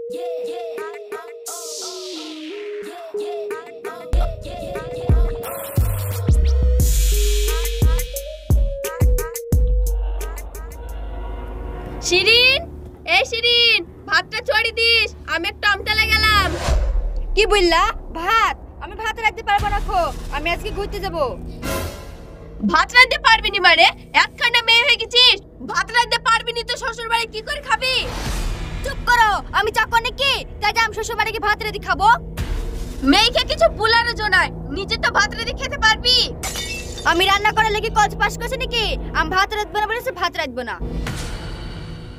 শিরিন, এই শিরিন, ভাতটা ছড়ি দিস, আমি একটু আমতলা গেলাম। কি বললা? ভাত? আমি ভাত রাখতে পারবো না খো, আমি আজকে ঘুরতে যাব। ভাত রাঁধতে পারবি নি মানে? একখানা মেয়ে হয়ে গেছিস, ভাত রাঁধতে পারবি নি তো শ্বশুর বাড়ি কি করে খাবি? চুপ করো, আমি চাকর নাকি তাই যে আমি শ্বশুর বাড়ি গিয়ে ভাত রেঁধে খাবো? মেয়েকে কিছু বুলারও জোনায়, নিজে তো ভাত রেঁধে খেতে পারবি। আমি রান্না করার লাগি কলেজ পাস করছি নাকি? আমি ভাত রাঁধবো না বলেছি ভাত রাঁধবো না।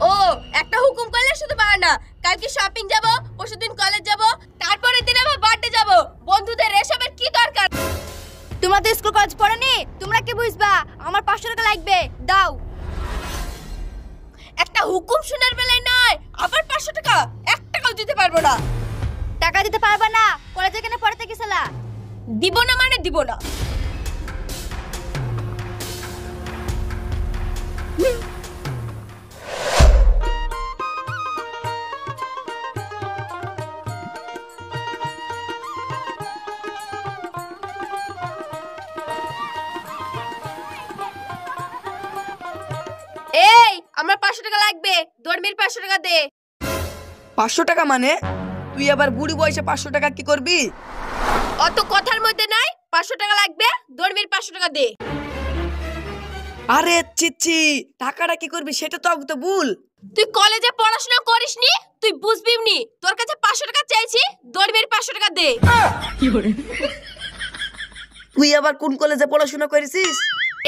ও একটা হুকুম করলে শুধু বাহানা। কালকে শপিং যাব, পরশুদিন কলেজ যাব, তারপরের দিন আবার বার্থডে যাব। বন্ধুদের এসবের কি দরকার? তোমরা তো স্কুল কলেজ পড়োনি, তোমরা কি বুঝবা? আমার 500 টাকা লাগবে, দাও। একটা হুকুম শোনার বেলায় নয়, আবার 500 টাকা? 1 টাকাও দিতে পারবো না। টাকা দিতে পারবা না? কলেজে কেন পড়তে গেছিলা? দিব না মানে দিব না। এই আমার 500 টাকা লাগবে, দরমির 500 টাকা দে। 500 টাকা মানে? তুই আবার বুড়ি বয়সে 500 টাকা কি করবি? অত কথার মধ্যে নাই, 500 টাকা লাগবে, দরমির 500 টাকা দে। আরে চিচ্ছি, টাকাটা কি করবি সেটা তো ভুল। তুই কলেজে পড়াশোনা করিসনি, তুই বুঝবি নি। তোর কাছে 500 টাকা চাইছি, দরমির 500 টাকা দে। তুই আবার কোন কলেজে পড়াশোনা করেছিস?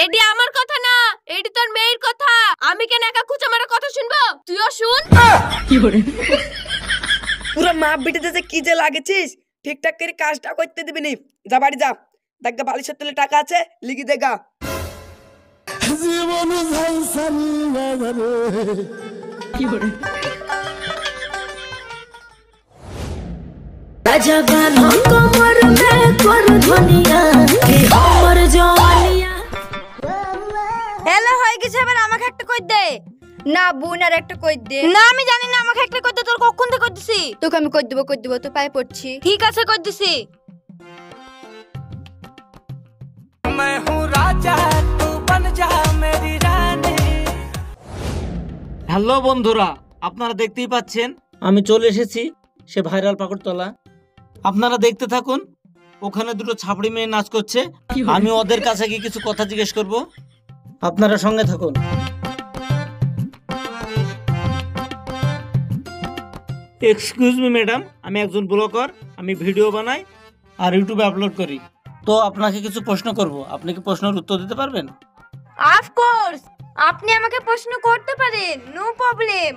এডি আমার কথা না, এডি তোর মেয়ের কথা। আমি কেন একা খুঁজে মারা কথা শুনবো? তুইও শুন। পুরো মা বিটিতে যে কি যে লাগেছিস, ঠিকঠাক করে কাজটা করতে দিবি নি। যা বাড়ি যা, দেখা বালিশের তলে টাকা আছে, লিখি দেখা। জীবন হ্যালো হয়ে গেছে, এবার আমাকে একটা কই দে। না বোন, আর একটা কই দে। না আমি জানি না, আমাকে একটা কই দে। তোর কখন থেকে কই দিছি? তোকে আমি কই দেব, তুই পায়ে পড়ছি। ঠিক আছে কই দিছি। मैं हूँ राजा तू बन जा मेरी रानी। হ্যালো বন্ধুরা, আপনারা দেখতেই পাচ্ছেন আমি চলে এসেছি সে ভাইরাল পাকড়তলা। আপনারা দেখতে থাকুন। ওখানে দুটো ছাপড়ি মেয়ে নাচ করছে, আমি ওদের কাছে গিয়ে কিছু কথা জিজ্ঞেস করব। আপনারা সঙ্গে থাকুন। এক্সকিউজ মি ম্যাডাম, আমি একজন ব্লগার, আমি ভিডিও বানাই আর ইউটিউবে আপলোড করি। তো আপনাকে কিছু প্রশ্ন করব, আপনি কি প্রশ্নের উত্তর দিতে পারবেন? অফ কোর্স, আপনি আমাকে প্রশ্ন করতে পারেন, নো প্রবলেম।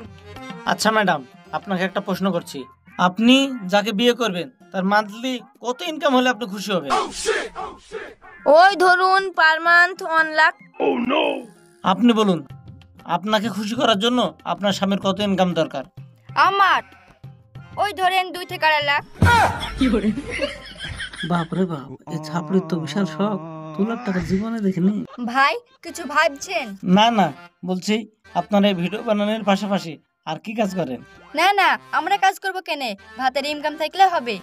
আচ্ছা ম্যাডাম, আপনাকে একটা প্রশ্ন করছি। আপনি যাকে বিয়ে করবেন তার মান্থলি কত ইনকাম হলে আপনি খুশি হবেন? ওই ধরুন পার মান্থ 1 লাখ। আপনি বলুন, আপনাকে খুশি করার জন্য আপনার স্বামীর কত ইনকাম দরকার? আমার ওই ধরেন 2 থেকে 4 লাখ। বাপরে বাপ, এই ছাপড়ির তো বিশাল শখ। 2 লাখ টাকা জীবনে দেখিনি। ভাই কিছু ভাবছেন? না না, বলছি আপনারা এই ভিডিও বানানোর পাশাপাশি আর কি কাজ করেন? না না, আমরা কাজ করব কেন, ভাতের ইনকাম থাকলে হবে।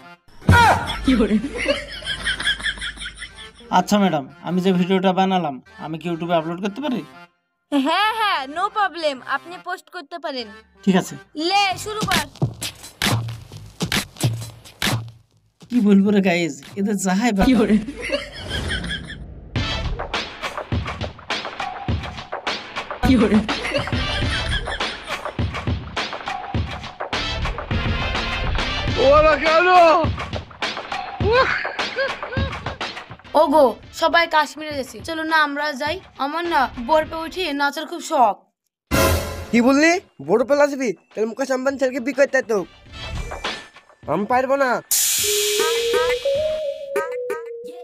আচ্ছা ম্যাডাম, আমি যে ভিডিওটা বানালাম আমি কি ইউটিউবে আপলোড করতে পারি? হ্যাঁ হ্যাঁ, নো প্রবলেম, আপনি পোস্ট করতে পারেন। ঠিক আছে, লে শুরু কর। কি বলবো রে গাইজ, এদের যাহাই বা ওগো সবাই কাশ্মীরে গেছে, চলো না আমরা যাই। আমার না বরফে উঠে নাচার খুব শখ। কি বললি? বড় পেলা আসবি? তাহলে মুকেশ আম্বানি ছেলেকে বিয়ে করতে তো আমি পারবো না।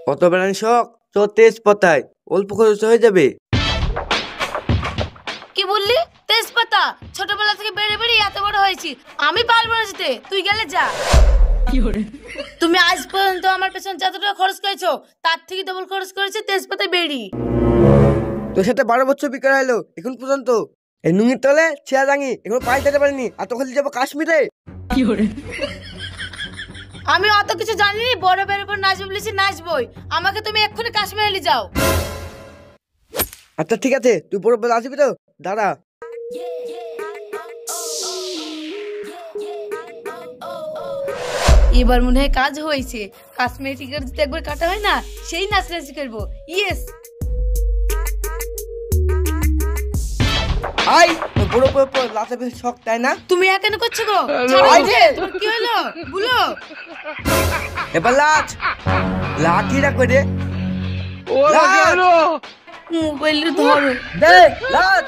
কত বেড়ানি শখ, তো তেজপাতায় অল্প খরচ হয়ে যাবে। কি বললি? তেজপাতা? ছোটবেলা থেকে বেড়ে বেড়ে এত বড় হয়েছি, আমি পারবো না যেতে, তুই গেলে যা। তুমি আজ পর্যন্ত আমার পেছনে যত টাকা খরচ করেছো তার থেকে ডবল খরচ করেছে তেজপাতা বেড়ি। তোর সাথে 12 বছর বিকার হলো এখন পর্যন্ত এই নুঙ্গির তলে ছেঁড়া জাঙি এখন পাল্টাতে পারিনি, আর তখন যাবো কাশ্মীরে। আমি অত কিছু জানি নি, বড় বের উপর নাচবো বলেছি নাচবই। আমাকে তুমি এক্ষুনি কাশ্মীরে নিয়ে যাও। আচ্ছা ঠিক আছে, তুই বড় পেলা আসবি তো? দাঁড়া। এবার মনে হয় কাজ হয়েছে। কাশ্মীরি টিকিট যদি একবার কাটা হয় না, সেই নাচ নাচি করবো। ইয়েস। আই বড় লাচা বেশ শখ, তাই না? তুমি কেন করছো গো? তোমার কি হলো বলো। এবার লাচ লাঠিটা করে মোবাইল ধরো। দে লাচ।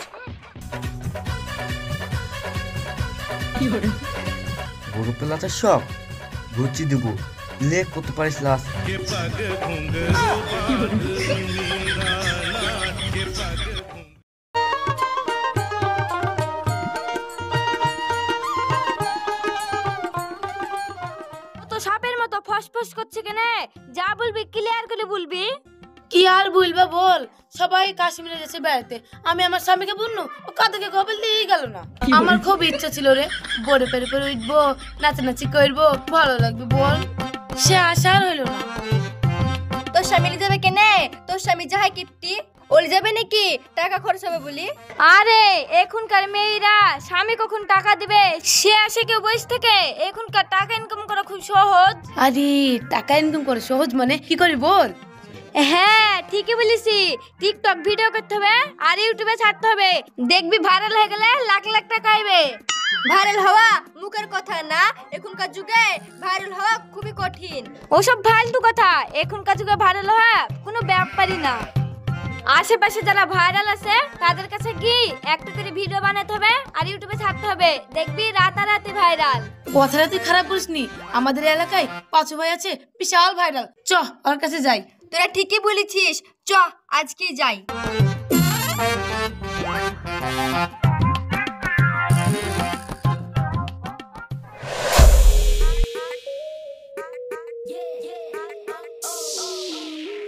বড় পেলাচার শখ ঘুরছি দেবো, লে করতে পারিস লাচ। তো সাপের মতো ফসফস করছে কেন? যা বলবি ক্লিয়ার করে বলবি। কি আর বলবা বল, সবাই কাশ্মীরে যাচ্ছে বেড়াতে, আমি আমার স্বামীকে বলনু, ও কাঁদকে কবল দিয়েই গেল না। আমার খুব ইচ্ছা ছিল রে, বড় পেরে পেরে উঠবো, নাচানাচি করবো, ভালো লাগবে বল, সে আশা আর হইলো না। তোর স্বামী যাবে কেন? তোর স্বামী যাহাই কিপ্টি ওলি যাবে নাকি টাকা খরচ হবে বলি? আরে এখনকার মেয়েরা স্বামী কখন টাকা দিবে সে আসে কেউ বসে থেকে। এখনকার টাকা ইনকাম করা খুব সহজ। আরে টাকা ইনকাম করে সহজ মানে কি করি বল? হ্যাঁ ঠিকই বলেছি, টিকটক ভিডিও করতে হবে আর ইউটিউবে ছাড়তে হবে, দেখবি ভাইরাল হয়ে গেলে লাখ লাখ টাকা আইবে। ভাইরাল হওয়া মুখের কথা না, এখনকার যুগে ভাইরাল হওয়া খুবই কঠিন। ওসব ফালতু কথা, এখনকার যুগে ভাইরাল হওয়া কোনো ব্যাপারই না। আশেপাশে যারা ভাইরাল আছে তাদের কাছে কি একটা করে ভিডিও বানাতে হবে আর ইউটিউবে ছাড়তে হবে, দেখবি রাতারাতি ভাইরাল। কথাটা তুই খারাপ বলিসনি, আমাদের এলাকায় পাঁচু ভাই আছে বিশাল ভাইরাল, চ ওর কাছে যাই। তোরা ঠিকই বলেছিস, চ আজকে যাই।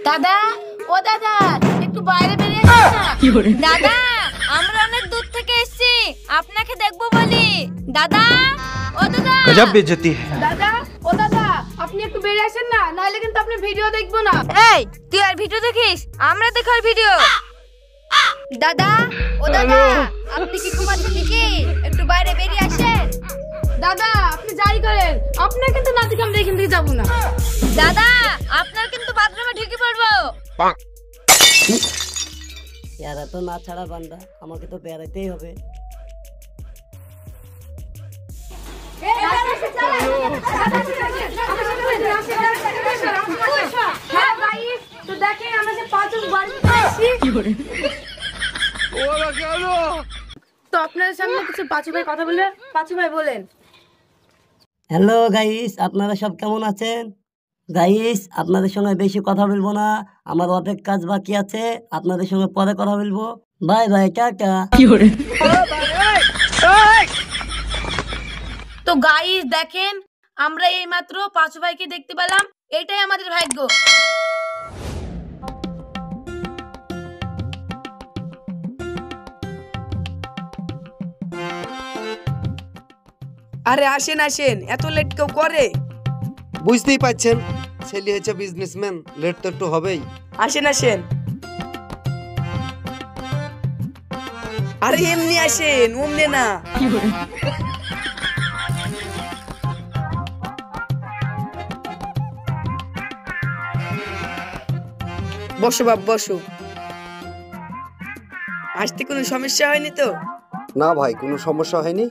দাদা, ও দাদা, একটু বাইরে বেরিয়ে আসুন না। দাদা আমরা অনেক দূর থেকে এসেছি, আপনাকে দেখবো বলি। দাদা, ও দাদা। গজব বেইজ্জতি। দাদা, ও দাদা, আপনি একটু বেরিয়ে আসেন না, নাহলে কিন্তু আপনি ভিডিও দেখবো না। এই তুই আর ভিডিও দেখিস? আমরা দেখার ভিডিও। দাদা, ও দাদা, আপনি কি ঘুমাচ্ছেন নাকি? একটু বাইরে বেরিয়ে আসেন। দাদা আপনি যাই করেন, আপনার কিন্তু নাতি কামড়ে এখান থেকে যাবো না। দাদা আপনার কিন্তু বাথরুমে ঢুকে পড়বো। এরা তো না ছাড়া বান্দা, আমাকে তো বেড়াইতেই হবে। তো দেখেন আমরা যে পাঁচজন বাড়িতে আসি। তো আপনাদের সামনে কিছু পাঁচু ভাই কথা বলে। পাঁচু ভাই বলেন। হ্যালো গাইস, আপনারা সব কেমন আছেন? গাইস আপনাদের সঙ্গে বেশি কথা বলবো না, আমার অনেক কাজ বাকি আছে, আপনাদের সঙ্গে পরে কথা বলবো। Bye bye, tata. তো গাইস দেখেন, আমরা এই মাত্র পাঁচু ভাইকে দেখতে পেলাম, এটাই আমাদের ভাগ্য। আরে আসেন আসেন, এত লেট কেউ করে? বুঝতেই পারছেন ছেলে হচ্ছে বিজনেসম্যান, লেট তো একটু হবেই। আসেন আসেন। আরে এমনি আসেন, অমনি না। বসো বাপ বসো। আসতে কোনো সমস্যা হয়নি তো? না ভাই, কোনো সমস্যা হয়নি।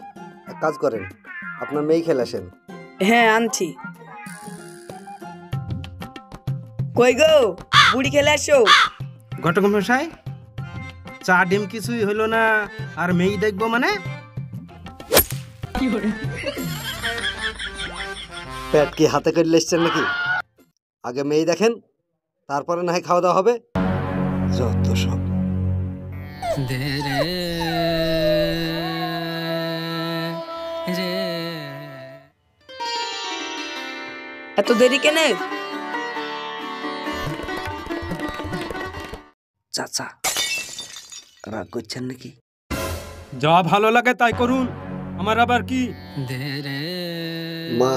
এক কাজ করেন, আপনার মেয়ে খেলে আসেন। হ্যাঁ আনছি। কই গো, বুড়ি খেলে আসো। ঘটক মশাই, চা ডিম কিছুই হলো না, আর মেয়ে দেখবো মানে? পেট কি হাতে করে এসছেন নাকি? আগে মেয়ে দেখেন, তারপরে না হয় খাওয়া দাওয়া হবে। যত সব। এত দেরি কেন? চাচা রাগ করছেন নাকি? যা ভালো লাগে তাই করুন, আমার আবার কি? মা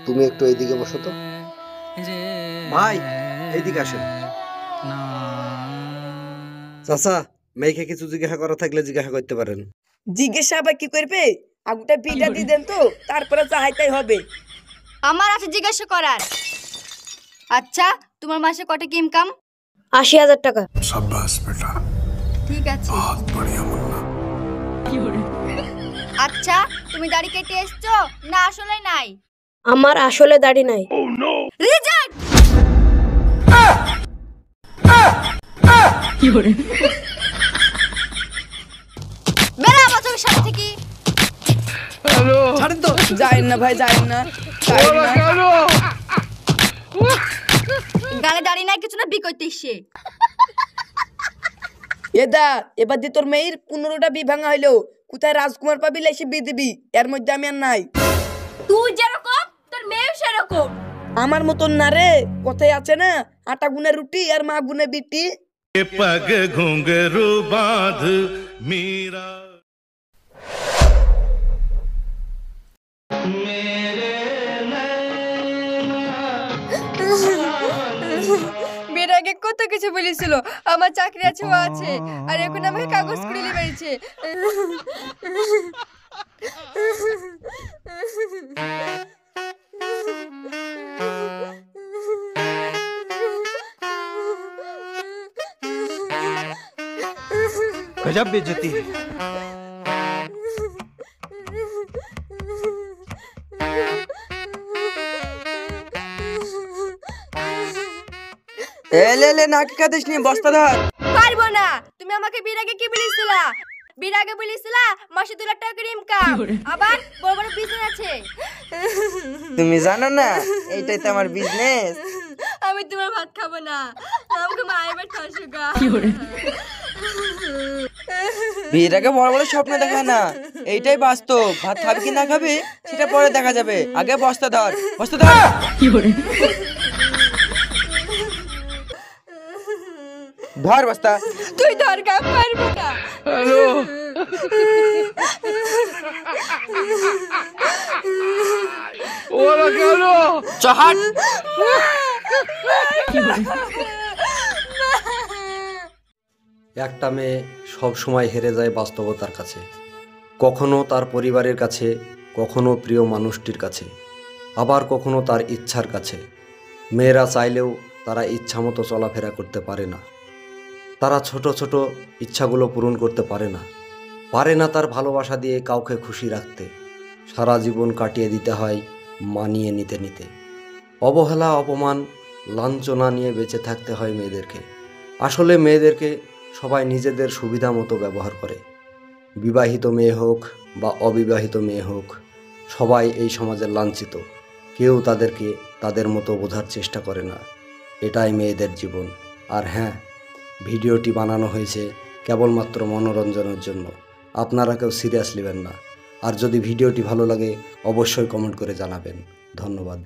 তুমি একটু এইদিকে বসো তো। ভাই এইদিকে আসেন। চাচা, মেয়েকে কিছু জিজ্ঞাসা করা থাকলে জিজ্ঞাসা করতে পারেন। জিজ্ঞাসা আবার কি করবে? আগুটা বিটা দিয়ে দেন তো, তারপরে চাইতেই হবে। আমার আছে জিজ্ঞাসা করার। আচ্ছা, তোমার মাসে কত কি ইনকাম? 80,000 টাকা। ঠিক আছে। আচ্ছা, তুমি দাড়ি কেটে এসছো না আসলে নাই? আমার আসলে দাড়ি নাই। রিজেক্ট। বেলা বছর সাথে থেকে ছাড়েন তো, যায়েন না ভাই, যায়েন না, যায়েন না। গালে দাড়ি নাই কিছু না, বি করতে এসে। এদা এবার দিয়ে তোর মেয়ের 15টা বি ভাঙা হইলো, কোথায় রাজকুমার পাবি এসে বি দিবি, এর মধ্যে আমি আর নাই। তুই যেরকম তোর মেয়েও সেরকম। আমার মতন না রে, কোথায় আছে না, আটা গুনে রুটি আর মা গুনে বিটি। पग घुंघरू बांध मीरा বিয়ের আগে কত কিছু বলেছিল, আমার চাকরি আছে ও আছে, আর এখন আমাকে কাগজ করে নিয়ে বেরিয়েছে। गजब बेइज्जती है। এলে নাকি কাঁদিস নি, বস্তা ধর। পারবো না। তুমি আমাকে বিয়ের আগে কি বলেছিলা? বিয়ের আগে বলেছিলা মাসে 2 লাখ টাকা করে ইনকাম, আবার বড় বড় বিজনেস আছে। তুমি জানো না এইটাই তো আমার বিজনেস। আমি তোমার ভাত খাবো না, আমাকে মায়ের বাড়ি ঠাসুগা। বিয়ের আগে বড় বড় স্বপ্ন দেখা না, এইটাই বাস্তব। ভাত খাবি কি না খাবি সেটা পরে দেখা যাবে, আগে বস্তা ধর, বস্তা ধর। ধর বস্তা। তুই দরকার পারবো না। চহাট। একটা মেয়ে সব সময় হেরে যায় বাস্তবতার কাছে, কখনো তার পরিবারের কাছে, কখনো প্রিয় মানুষটির কাছে, আবার কখনো তার ইচ্ছার কাছে। মেয়েরা চাইলেও তারা ইচ্ছামতো চলাফেরা করতে পারে না, তারা ছোট ছোট ইচ্ছাগুলো পূরণ করতে পারে না তার ভালোবাসা দিয়ে কাউকে খুশি রাখতে। সারা জীবন কাটিয়ে দিতে হয় মানিয়ে নিতে নিতে। অবহেলা, অপমান, লাঞ্ছনা নিয়ে বেঁচে থাকতে হয় মেয়েদেরকে। আসলে মেয়েদেরকে সবাই নিজেদের সুবিধা মতো ব্যবহার করে। বিবাহিত মেয়ে হোক বা অবিবাহিত মেয়ে হোক, সবাই এই সমাজের লাঞ্ছিত। কেউ তাদেরকে তাদের মতো বোঝার চেষ্টা করে না। এটাই মেয়েদের জীবন। আর হ্যাঁ, ভিডিওটি বানানো হয়েছে কেবলমাত্র মনোরঞ্জনের জন্য, আপনারা কেউ সিরিয়াস নেবেন না। আর যদি ভিডিওটি ভালো লাগে অবশ্যই কমেন্ট করে জানাবেন। ধন্যবাদ।